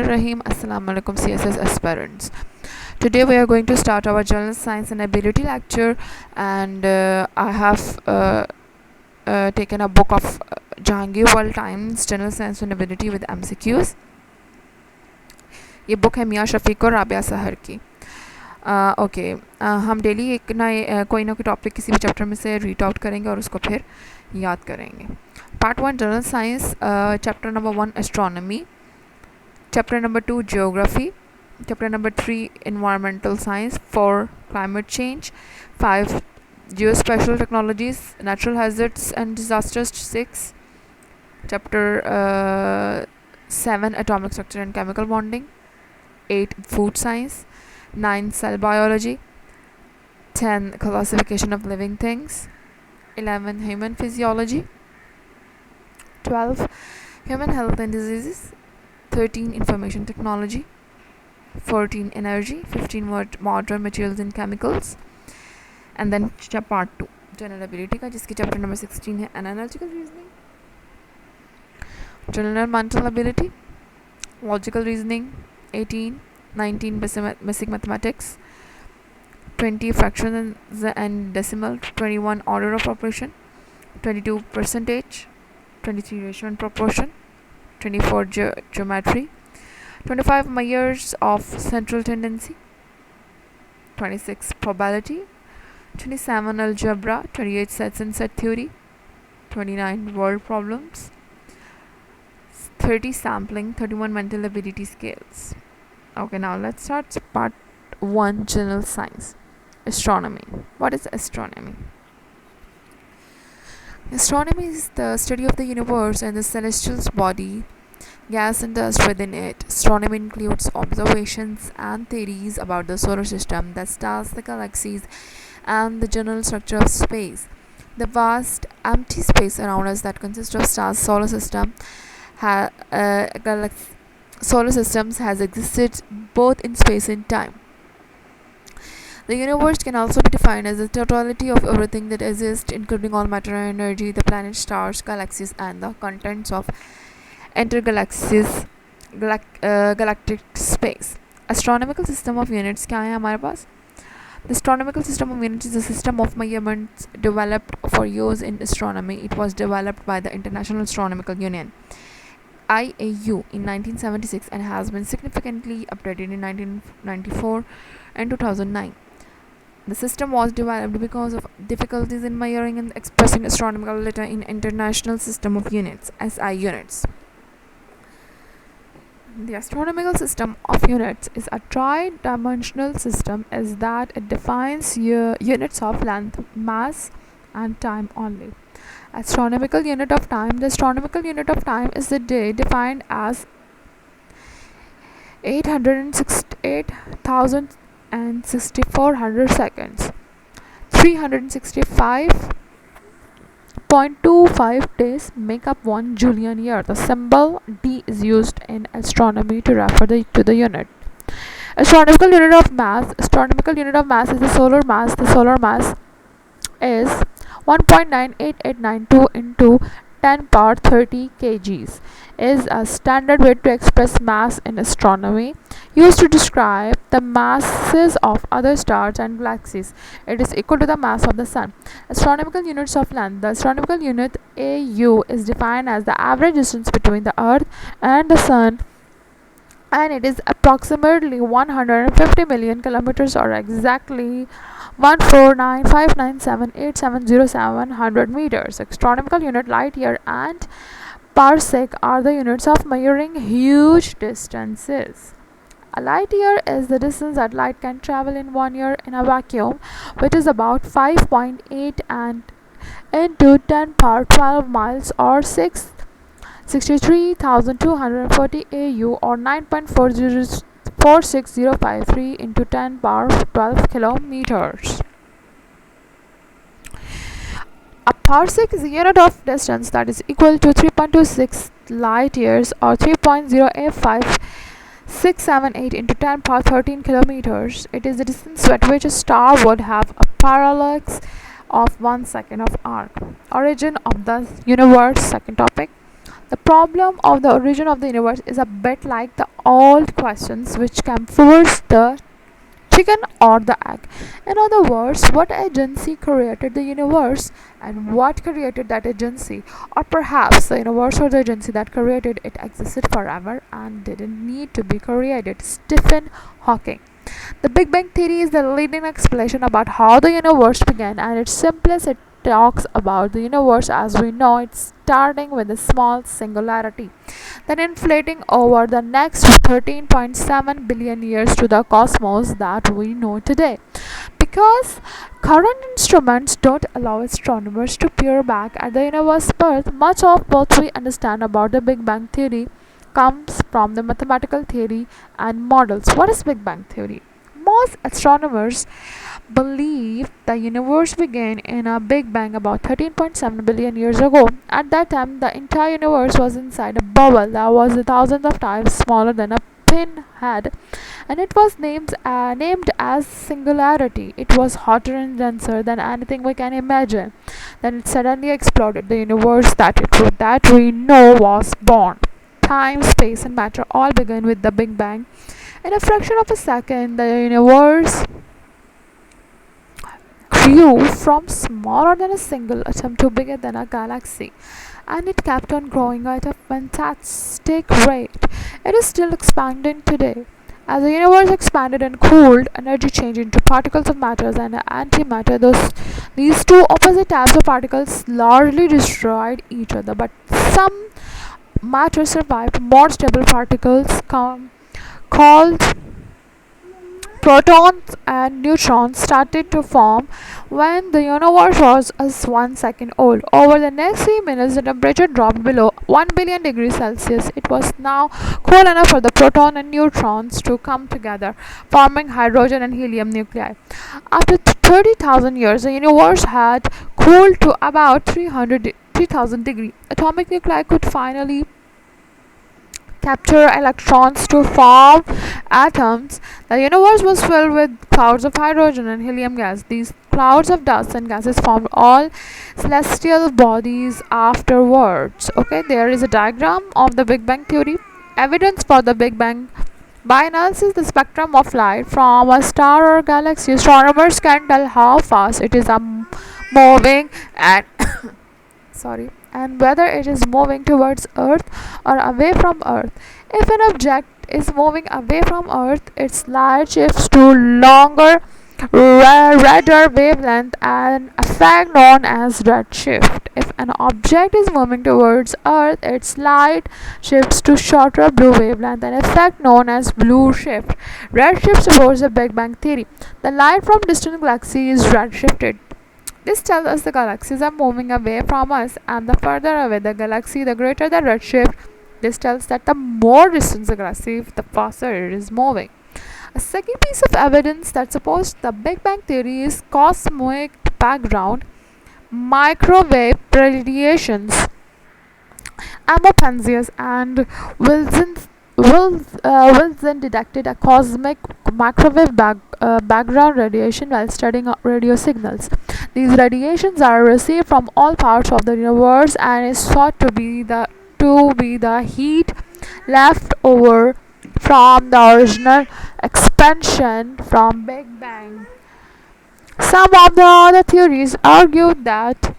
Rahim. Assalamu alaikum CSS aspirants. Today we are going to start our General Science and Ability lecture, and I have taken a book of Jahangir World Times General Science and Ability with MCQs. ये book है मियाँ शफ़ीक और राबिया सहर की. Okay, हम daily एक ना कोई ना कोई टॉपिक किसी भी चैप्टर में से रीड आउट करेंगे और उसको फिर याद करेंगे. Part 1 general science, chapter number 1 astronomy, chapter number 2 geography, chapter number 3 environmental science, 4 climate change, 5 geospatial technologies, natural hazards and disasters, 6 chapter 7 atomic structure and chemical bonding, 8 food science, 9 cell biology, 10 classification of living things, 11 human physiology, 12 human health and diseases, 13 information technology, 14 energy, 15 modern materials and chemicals, and then part 2 general ability का, जिसकी chapter number 16 है analytical reasoning, general mental ability, logical reasoning, 18, 19 basic mathematics, 20 fractions and decimal, 21 order of operation, 22 percentage, 23 ratio and proportion, 24 geometry, 25 measures of central tendency, 26 probability, 27 algebra, 28 sets and set theory, 29 word problems, 30 sampling, 31 mental ability scales. Okay, now let's start part 1 general science. Astronomy. What is astronomy? Astronomy is the study of the universe and the celestial body, gas and dust within it. Astronomy includes observations and theories about the solar system, the stars, the galaxies, and the general structure of space. The vast empty space around us that consists of stars, solar systems has existed both in space and time. The universe can also be defined as the totality of everything that exists, including all matter and energy, the planets, stars, galaxies, and the contents of galactic space. Astronomical system of units क्या है हमारे पास? The astronomical system of units is a system of measurements developed for use in astronomy. It was developed by the International Astronomical Union (IAU) in 1976 and has been significantly updated in 1994 and 2009. The system was developed because of difficulties in measuring and expressing astronomical data in International System of Units (SI units). The astronomical system of units is a tri-dimensional system as that it defines units of length, mass, and time only. Astronomical unit of time. The astronomical unit of time is the day, defined as 868,400 seconds. 365.25 days make up 1 Julian year. The symbol D is used in astronomy to refer to the unit. Astronomical unit of mass. Astronomical unit of mass is the solar mass. The solar mass is 1.98892 into 10 power 30 kgs. Is a standard way to express mass in astronomy, used to describe the masses of other stars and galaxies. It is equal to the mass of the sun. Astronomical units of length. The astronomical unit AU is defined as the average distance between the earth and the sun, and it is approximately 150 million kilometers, or exactly 149,597,870,700 meters. Astronomical unit light year and parsec are the units of measuring huge distances. A light year is the distance that light can travel in 1 year in a vacuum, which is about 5.8 and into 10 power 12 miles, or 63,240 AU, or 9.46053 into 10 power 12 kilometers. A parsec is a unit of distance that is equal to 3.26 light years, or 3.085678 into 10 power 13 kilometers. It is the distance at which a star would have a parallax of 1 second of arc. Origin of the universe. Second topic. The problem of the origin of the universe is a bit like the old questions which came first, the chicken or the egg. In other words, what agency created the universe and what created that agency? Or perhaps the universe or the agency that created it existed forever and didn't need to be created. Stephen Hawking. The Big Bang Theory is the leading explanation about how the universe began, and its simplest it talks about the universe as we know it starting with a small singularity, then inflating over the next 13.7 billion years to the cosmos that we know today. Because current instruments don't allow astronomers to peer back at the universe's birth, much of what we understand about the Big Bang Theory comes from the mathematical theory and models. What is Big Bang Theory? Most astronomers believe the universe began in a Big Bang about 13.7 billion years ago. At that time, the entire universe was inside a bubble that was thousands of times smaller than a pinhead, and it was named as singularity. It was hotter and denser than anything we can imagine. Then it suddenly exploded. The universe that we know was born. Time, space, and matter all began with the Big Bang. In a fraction of a second, the universe grew from smaller than a single atom to bigger than a galaxy, and it kept on growing at a fantastic rate. It is still expanding today. As the universe expanded and cooled, energy changed into particles of matter and antimatter. These two opposite types of particles largely destroyed each other, but some matter survived. More stable particles called protons and neutrons started to form when the universe was as 1 second old. Over the next few minutes, the temperature dropped below 1 billion degrees Celsius. It was now cool enough for the proton and neutrons to come together, forming hydrogen and helium nuclei. After 30,000 years, the universe had cooled to about 3,000 degrees. Atomic nuclei could finally capture electrons to form atoms. The universe was filled with clouds of hydrogen and helium gas. These clouds of dust and gases formed all celestial bodies afterwards. Okay, there is a diagram of the Big Bang Theory. Evidence for the Big Bang. By analysis the spectrum of light from a star or galaxy, astronomers can tell how fast it is moving and sorry, and whether it is moving towards Earth or away from Earth. If an object is moving away from Earth, its light shifts to longer, redder wavelength, an effect known as redshift. If an object is moving towards Earth, its light shifts to shorter blue wavelength, an effect known as blue shift. Redshift supports the Big Bang theory. The light from distant galaxies is redshifted. This tells us the galaxies are moving away from us, and the further away the galaxy, the greater the redshift. This tells that the more distant the galaxy, the faster it is moving. A second piece of evidence that supports the Big Bang theory is cosmic background microwave radiations. Amo Penzias and Wilson detected a cosmic microwave background radiation while studying radio signals. These radiations are received from all parts of the universe and is thought to be the heat left over from the original expansion from Big Bang. Some of the other theories argue that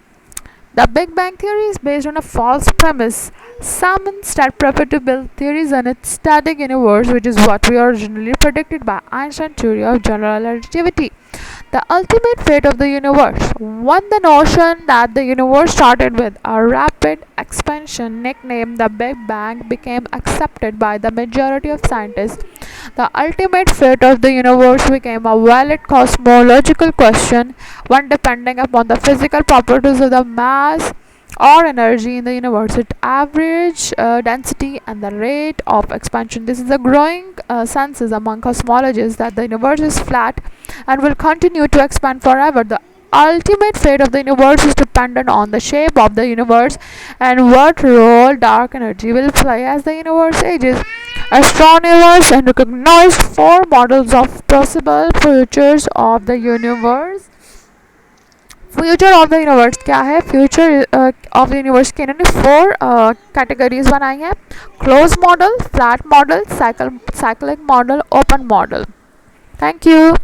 the Big Bang theory is based on a false premise. Some instead prefer to build theories on its static universe, which is what we originally predicted by Einstein's theory of general relativity. The ultimate fate of the universe. One, the notion that the universe started with a rapid expansion, nicknamed the Big Bang, became accepted by the majority of scientists. The ultimate fate of the universe became a valid cosmological question, one depending upon the physical properties of the mass or energy in the universe, its average density, and the rate of expansion. This is a growing consensus among cosmologists that the universe is flat and will continue to expand forever. The ultimate fate of the universe is dependent on the shape of the universe and what role dark energy will play as the universe ages. Astronomers and recognized four models of possible futures of the universe. Future of the universe क्या है? Future of the universe के इन्होंने 4 categories बनाई हैं: close model, flat model, cyclic model, open model. Thank you.